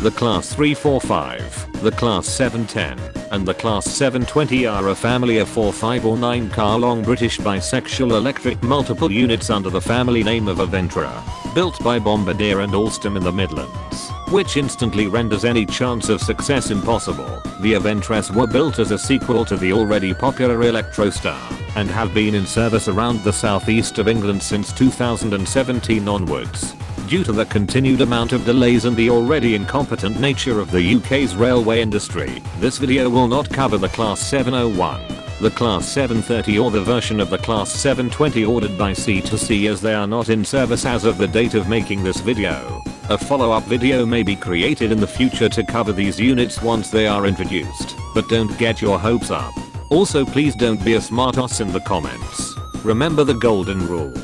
The Class 345, the Class 710, and the Class 720 are a family of 4, 5 or 9 car long British bisexual electric multiple units under the family name of Aventra, built by Bombardier and Alstom in the Midlands, which instantly renders any chance of success impossible. The Aventras were built as a sequel to the already popular Electrostar, and have been in service around the southeast of England since 2017 onwards. Due to the continued amount of delays and the already incompetent nature of the UK's railway industry, this video will not cover the Class 701, the Class 730 or the version of the Class 720 ordered by C2C, as they are not in service as of the date of making this video. A follow-up video may be created in the future to cover these units once they are introduced, but don't get your hopes up. Also, please don't be a smartass in the comments. Remember the golden rule.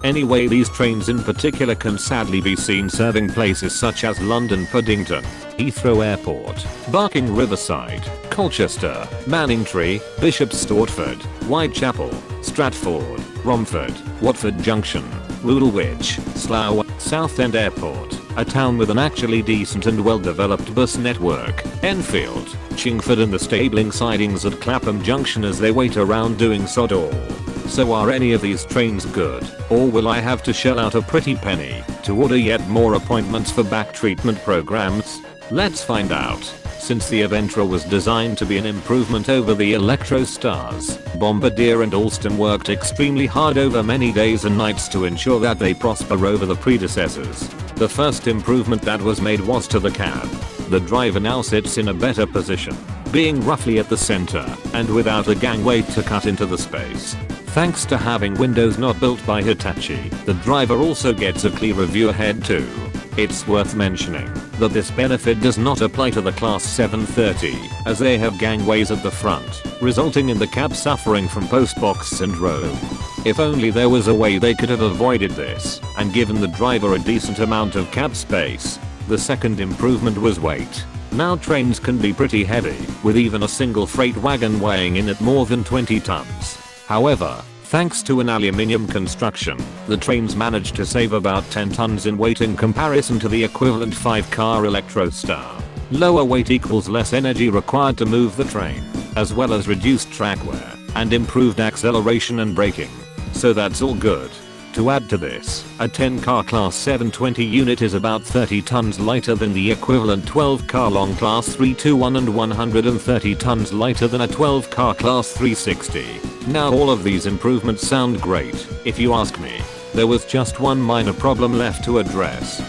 Anyway, these trains in particular can sadly be seen serving places such as London Paddington, Heathrow Airport, Barking Riverside, Colchester, Manningtree, Bishop's Stortford, Whitechapel, Stratford, Romford, Watford Junction, Woolwich, Slough, Southend Airport, a town with an actually decent and well-developed bus network, Enfield, Chingford, and the stabling sidings at Clapham Junction as they wait around doing sod all. So are any of these trains good, or will I have to shell out a pretty penny to order yet more appointments for back treatment programs? Let's find out. Since the Aventra was designed to be an improvement over the Electrostars, Bombardier and Alstom worked extremely hard over many days and nights to ensure that they prosper over the predecessors. The first improvement that was made was to the cab. The driver now sits in a better position, being roughly at the center, and without a gangway to cut into the space. Thanks to having windows not built by Hitachi, the driver also gets a clearer view ahead too. It's worth mentioning that this benefit does not apply to the Class 730, as they have gangways at the front, resulting in the cab suffering from postbox syndrome. If only there was a way they could have avoided this, and given the driver a decent amount of cab space. The second improvement was weight. Now trains can be pretty heavy, with even a single freight wagon weighing in at more than 20 tons. However, thanks to an aluminium construction, the trains managed to save about 10 tons in weight in comparison to the equivalent 5-car Electrostar. Lower weight equals less energy required to move the train, as well as reduced track wear, and improved acceleration and braking. So that's all good. To add to this, a 10-car Class 720 unit is about 30 tons lighter than the equivalent 12-car long Class 321 and 130 tons lighter than a 12-car Class 360. Now all of these improvements sound great, if you ask me. There was just one minor problem left to address.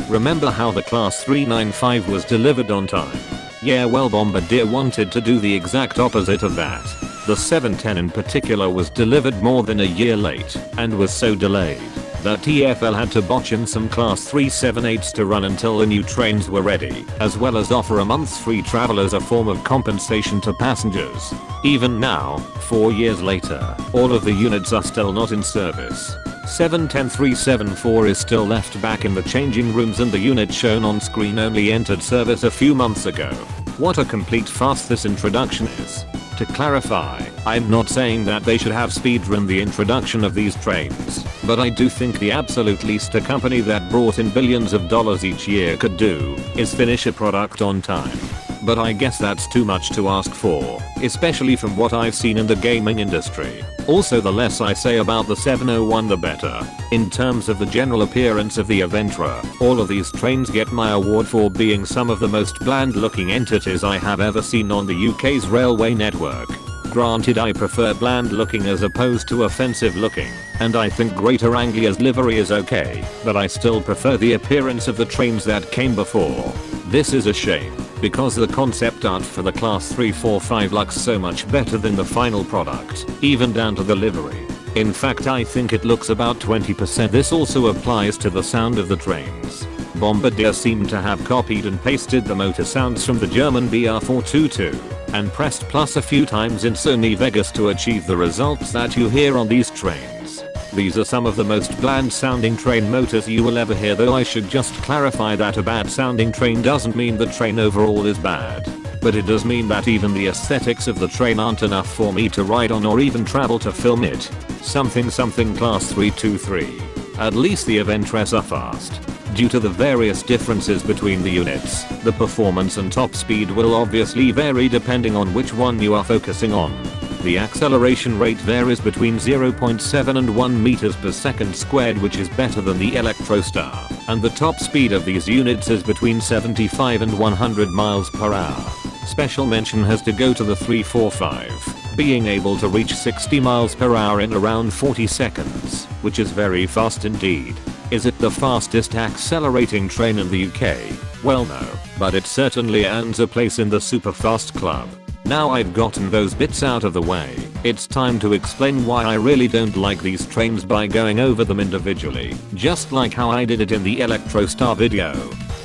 Remember how the Class 395 was delivered on time? Yeah, well, Bombardier wanted to do the exact opposite of that. The 710 in particular was delivered more than a year late, and was so delayed that TfL had to botch in some Class 378s to run until the new trains were ready, as well as offer a month's free travel as a form of compensation to passengers. Even now, 4 years later, all of the units are still not in service. 710374 is still left back in the changing rooms, and the unit shown on screen only entered service a few months ago. What a complete farce this introduction is. To clarify, I'm not saying that they should have speedrun the introduction of these trains, but I do think the absolute least a company that brought in billions of dollars each year could do is finish a product on time. But I guess that's too much to ask for, especially from what I've seen in the gaming industry. Also, the less I say about the 701 the better. In terms of the general appearance of the Aventra, all of these trains get my award for being some of the most bland looking entities I have ever seen on the UK's railway network. Granted, I prefer bland looking as opposed to offensive looking, and I think Greater Anglia's livery is okay, but I still prefer the appearance of the trains that came before. This is a shame, because the concept art for the Class 345 looks so much better than the final product, even down to the livery. In fact, I think it looks about 20%. This also applies to the sound of the trains. Bombardier seemed to have copied and pasted the motor sounds from the German BR422, and pressed plus a few times in Sony Vegas to achieve the results that you hear on these trains. These are some of the most bland sounding train motors you will ever hear, though I should just clarify that a bad sounding train doesn't mean the train overall is bad. But it does mean that even the aesthetics of the train aren't enough for me to ride on or even travel to film it. Something class 323. At least the Aventras are fast. Due to the various differences between the units, the performance and top speed will obviously vary depending on which one you are focusing on. The acceleration rate varies between 0.7 and 1 meters per second squared, which is better than the Electrostar, and the top speed of these units is between 75 and 100 miles per hour. Special mention has to go to the 345, being able to reach 60 miles per hour in around 40 seconds, which is very fast indeed. Is it the fastest accelerating train in the UK? Well no, but it certainly earns a place in the super fast club. Now I've gotten those bits out of the way, it's time to explain why I really don't like these trains by going over them individually, just like how I did it in the Electrostar video.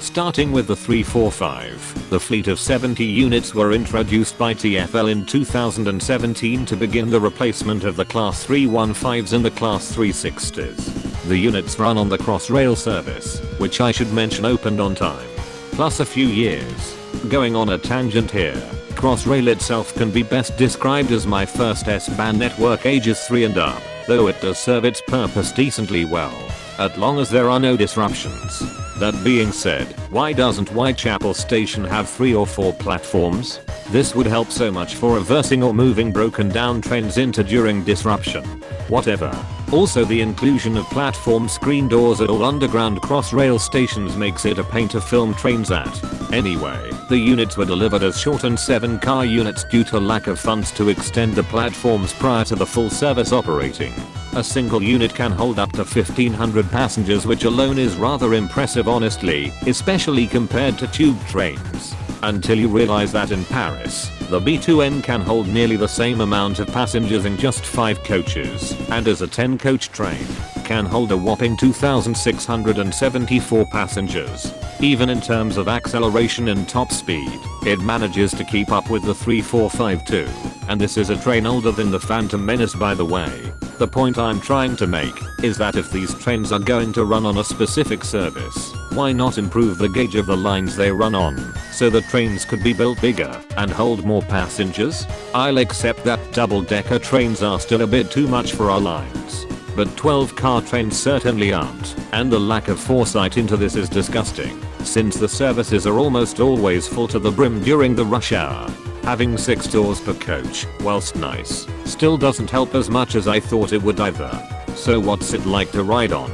Starting with the 345, the fleet of 70 units were introduced by TfL in 2017 to begin the replacement of the Class 315s and the Class 360s. The units run on the Crossrail service, which I should mention opened on time. Plus a few years. Going on a tangent here, Crossrail itself can be best described as my first S-band network ages 3 and up, though it does serve its purpose decently well, as long as there are no disruptions. That being said, why doesn't Whitechapel Station have 3 or 4 platforms? This would help so much for reversing or moving broken down trains into during disruption. Whatever. Also, the inclusion of platform screen doors at all underground Crossrail stations makes it a pain to film trains at. Anyway, the units were delivered as shortened 7-car units due to lack of funds to extend the platforms prior to the full service operating. A single unit can hold up to 1500 passengers, which alone is rather impressive honestly, especially compared to tube trains. Until you realize that in Paris, the B2N can hold nearly the same amount of passengers in just 5 coaches, and as a 10-coach train, can hold a whopping 2,674 passengers. Even in terms of acceleration and top speed, it manages to keep up with the 345 too. And this is a train older than the Phantom Menace, by the way. The point I'm trying to make is that if these trains are going to run on a specific service, why not improve the gauge of the lines they run on, so the trains could be built bigger and hold more passengers? I'll accept that double-decker trains are still a bit too much for our lines, but 12-car trains certainly aren't, and the lack of foresight into this is disgusting, since the services are almost always full to the brim during the rush hour. Having 6 doors per coach, whilst nice, still doesn't help as much as I thought it would either. So what's it like to ride on?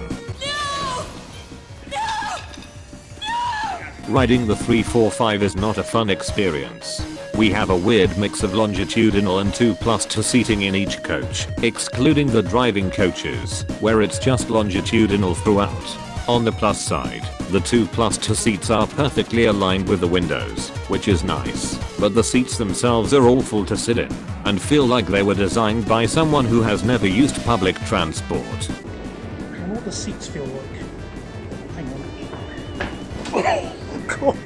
Riding the 345 is not a fun experience. We have a weird mix of longitudinal and 2+2 seating in each coach, excluding the driving coaches, where it's just longitudinal throughout. On the plus side, the 2+2 seats are perfectly aligned with the windows, which is nice, but the seats themselves are awful to sit in, and feel like they were designed by someone who has never used public transport. I know what the seats feel like. Hang on. Oh god.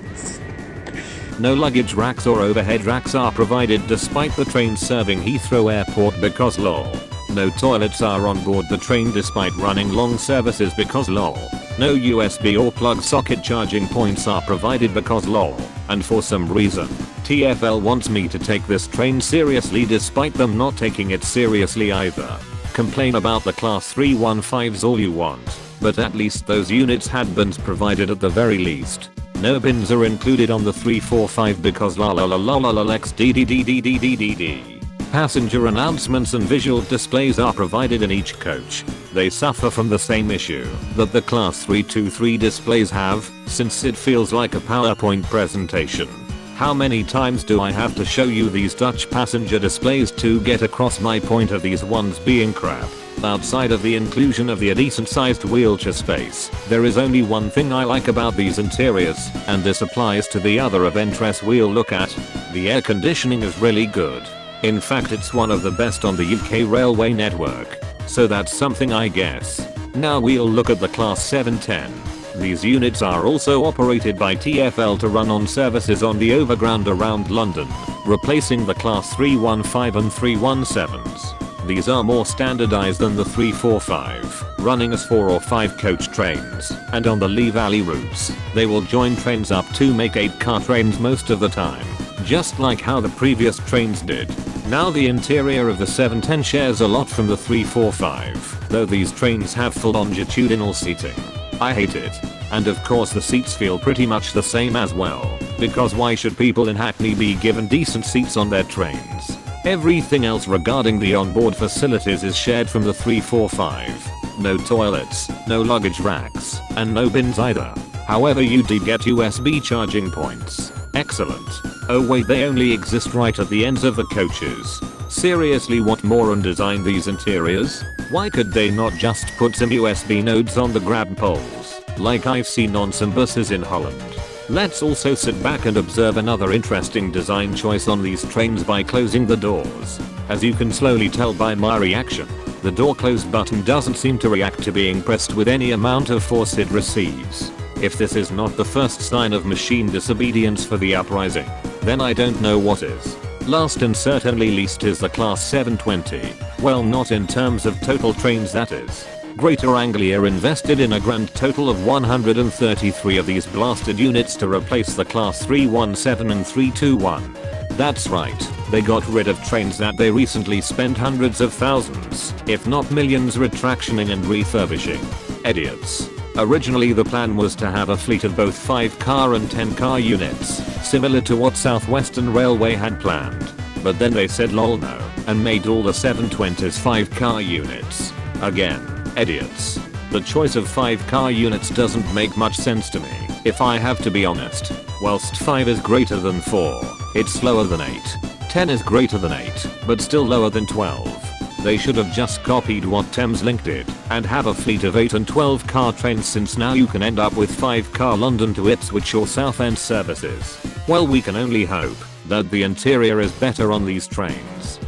No luggage racks or overhead racks are provided despite the train serving Heathrow Airport because lol. No toilets are on board the train despite running long services because lol. No USB or plug socket charging points are provided because lol. And for some reason, TfL wants me to take this train seriously despite them not taking it seriously either. Complain about the Class 315s all you want, but at least those units had bins provided at the very least. No bins are included on the 345 because la la la la la la xddddddd. Passenger announcements and visual displays are provided in each coach. They suffer from the same issue that the Class 323 displays have, since it feels like a PowerPoint presentation. How many times do I have to show you these Dutch passenger displays to get across my point of these ones being crap? Outside of the inclusion of the decent sized wheelchair space, there is only one thing I like about these interiors, and this applies to the other Aventras we'll look at. The air conditioning is really good. In fact, it's one of the best on the UK railway network. So that's something I guess. Now we'll look at the Class 710. These units are also operated by TfL to run on services on the overground around London, replacing the Class 315 and 317s. These are more standardized than the 345, running as 4 or 5 coach trains, and on the Lee Valley routes, they will join trains up to make 8 car trains most of the time, just like how the previous trains did. Now the interior of the 710 shares a lot from the 345, though these trains have full longitudinal seating. I hate it. And of course the seats feel pretty much the same as well, because why should people in Hackney be given decent seats on their trains? Everything else regarding the onboard facilities is shared from the 345. No toilets, no luggage racks, and no bins either. However, you did get USB charging points. Excellent. Oh wait, they only exist right at the ends of the coaches. Seriously, what moron designed these interiors? Why could they not just put some USB nodes on the grab poles, like I've seen on some buses in Holland? Let's also sit back and observe another interesting design choice on these trains by closing the doors. As you can slowly tell by my reaction, the door close button doesn't seem to react to being pressed with any amount of force it receives. If this is not the first sign of machine disobedience for the uprising, then I don't know what is. Last and certainly least is the Class 720. Well, not in terms of total trains, that is. Greater Anglia invested in a grand total of 133 of these blasted units to replace the Class 317 and 321. That's right, they got rid of trains that they recently spent hundreds of thousands, if not millions, retractioning and refurbishing. Idiots. Originally the plan was to have a fleet of both 5-car and 10-car units, similar to what Southwestern Railway had planned. But then they said lol no, and made all the 720s 5-car units. Again, idiots. The choice of 5-car units doesn't make much sense to me, if I have to be honest. Whilst 5 is greater than 4, it's slower than 8. 10 is greater than 8, but still lower than 12. They should have just copied what Thameslink did, and have a fleet of 8 and 12 car trains, since now you can end up with 5-car London to Ipswich or Southend services. Well, we can only hope that the interior is better on these trains.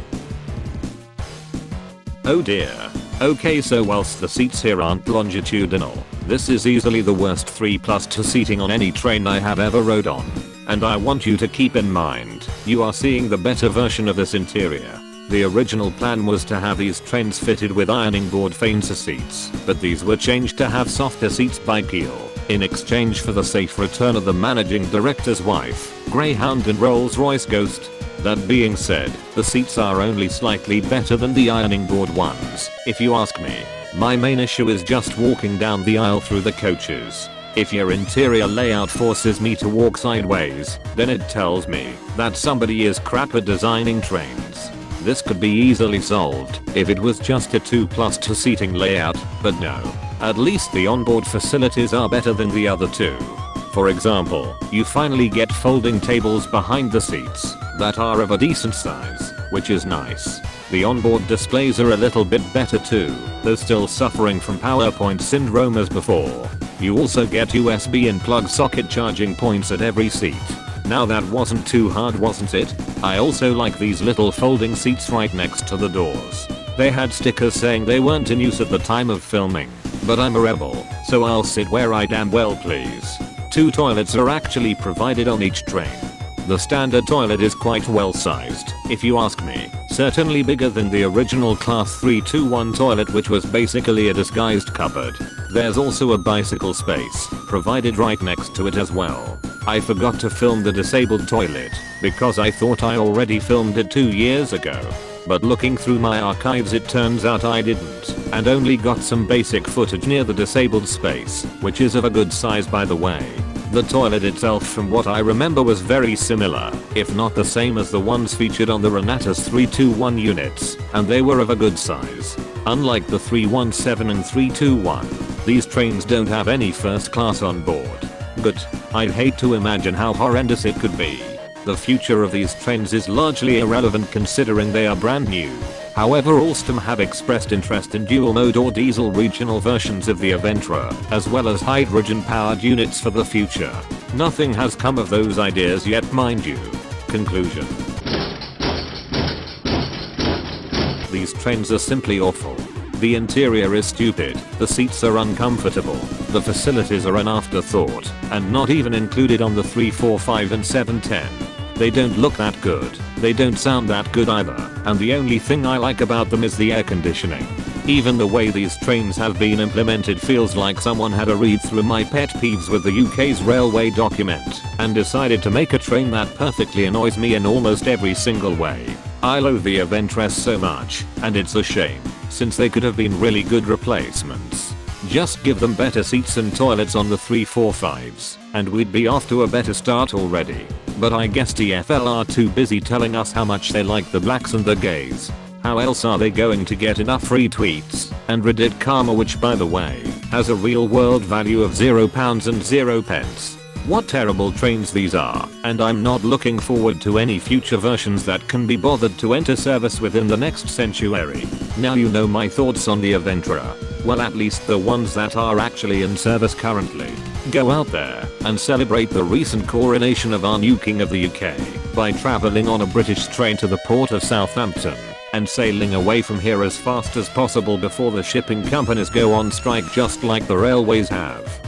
Oh dear. Okay, so whilst the seats here aren't longitudinal, this is easily the worst 3+2 seating on any train I have ever rode on. And I want you to keep in mind, you are seeing the better version of this interior. The original plan was to have these trains fitted with ironing board fainter seats, but these were changed to have softer seats by Keel, in exchange for the safe return of the managing director's wife, Greyhound and Rolls-Royce Ghost. That being said, the seats are only slightly better than the ironing board ones, if you ask me. My main issue is just walking down the aisle through the coaches. If your interior layout forces me to walk sideways, then it tells me that somebody is crap at designing trains. This could be easily solved if it was just a 2+2 seating layout, but no. At least the onboard facilities are better than the other two. For example, you finally get folding tables behind the seats that are of a decent size, which is nice. The onboard displays are a little bit better too, though still suffering from PowerPoint syndrome as before. You also get USB and plug socket charging points at every seat. Now that wasn't too hard, wasn't it? I also like these little folding seats right next to the doors. They had stickers saying they weren't in use at the time of filming, but I'm a rebel, so I'll sit where I damn well please. 2 toilets are actually provided on each train. The standard toilet is quite well sized, if you ask me, certainly bigger than the original Class 321 toilet, which was basically a disguised cupboard. There's also a bicycle space provided right next to it as well. I forgot to film the disabled toilet, because I thought I already filmed it 2 years ago. But looking through my archives, it turns out I didn't, and only got some basic footage near the disabled space, which is of a good size by the way. The toilet itself, from what I remember, was very similar, if not the same as the ones featured on the Renatus 321 units, and they were of a good size. Unlike the 317 and 321, these trains don't have any first class on board. Good. I'd hate to imagine how horrendous it could be. The future of these trains is largely irrelevant considering they are brand new. However, Alstom have expressed interest in dual mode or diesel regional versions of the Aventra, as well as hydrogen powered units for the future. Nothing has come of those ideas yet, mind you. Conclusion. These trains are simply awful. The interior is stupid, the seats are uncomfortable, the facilities are an afterthought, and not even included on the 345 and 710. They don't look that good, they don't sound that good either, and the only thing I like about them is the air conditioning. Even the way these trains have been implemented feels like someone had a read through my pet peeves with the UK's railway document and decided to make a train that perfectly annoys me in almost every single way. I loathe the Aventra so much, and it's a shame, since they could have been really good replacements. Just give them better seats and toilets on the 345s, and we'd be off to a better start already. But I guess TfL are too busy telling us how much they like the blacks and the gays. How else are they going to get enough free tweets and Reddit karma, which by the way, has a real world value of £0 and 0 pence. What terrible trains these are, and I'm not looking forward to any future versions that can be bothered to enter service within the next century. Now you know my thoughts on the Aventra. Well, at least the ones that are actually in service currently. Go out there and celebrate the recent coronation of our new king of the UK by travelling on a British train to the port of Southampton and sailing away from here as fast as possible before the shipping companies go on strike, just like the railways have.